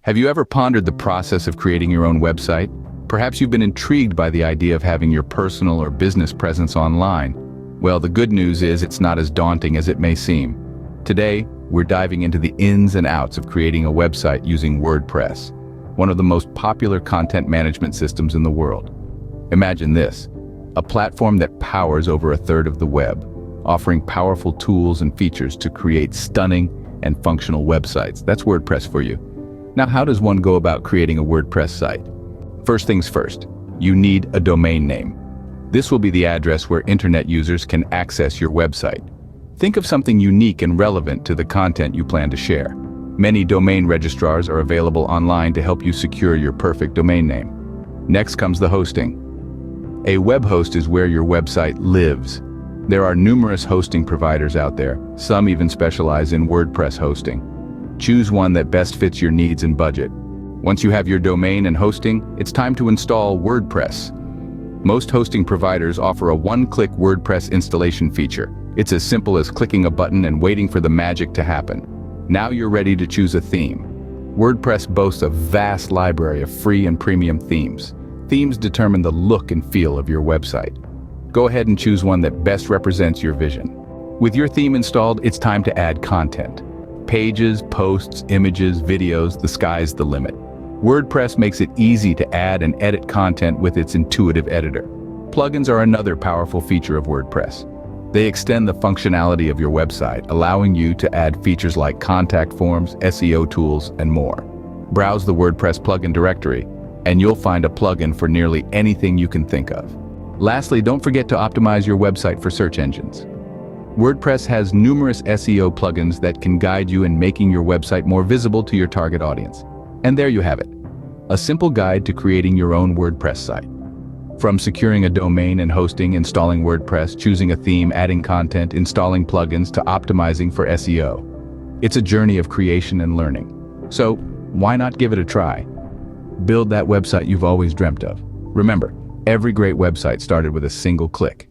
Have you ever pondered the process of creating your own website? Perhaps you've been intrigued by the idea of having your personal or business presence online. Well, the good news is it's not as daunting as it may seem. Today, we're diving into the ins and outs of creating a website using WordPress, one of the most popular content management systems in the world. Imagine this, a platform that powers over a third of the web, offering powerful tools and features to create stunning and functional websites. That's WordPress for you. Now, how does one go about creating a WordPress site? First things first, you need a domain name. This will be the address where internet users can access your website. Think of something unique and relevant to the content you plan to share. Many domain registrars are available online to help you secure your perfect domain name. Next comes the hosting. A web host is where your website lives. There are numerous hosting providers out there, some even specialize in WordPress hosting. Choose one that best fits your needs and budget. Once you have your domain and hosting, it's time to install WordPress. Most hosting providers offer a one-click WordPress installation feature. It's as simple as clicking a button and waiting for the magic to happen. Now you're ready to choose a theme. WordPress boasts a vast library of free and premium themes. Themes determine the look and feel of your website. Go ahead and choose one that best represents your vision. With your theme installed, it's time to add content. Pages, posts, images, videos, the sky's the limit. WordPress makes it easy to add and edit content with its intuitive editor. Plugins are another powerful feature of WordPress. They extend the functionality of your website, allowing you to add features like contact forms, SEO tools, and more. Browse the WordPress plugin directory, and you'll find a plugin for nearly anything you can think of. Lastly, don't forget to optimize your website for search engines. WordPress has numerous SEO plugins that can guide you in making your website more visible to your target audience. And there you have it, a simple guide to creating your own WordPress site. From securing a domain and hosting, installing WordPress, choosing a theme, adding content, installing plugins, to optimizing for SEO. It's a journey of creation and learning. So, why not give it a try? Build that website you've always dreamt of. Remember, every great website started with a single click.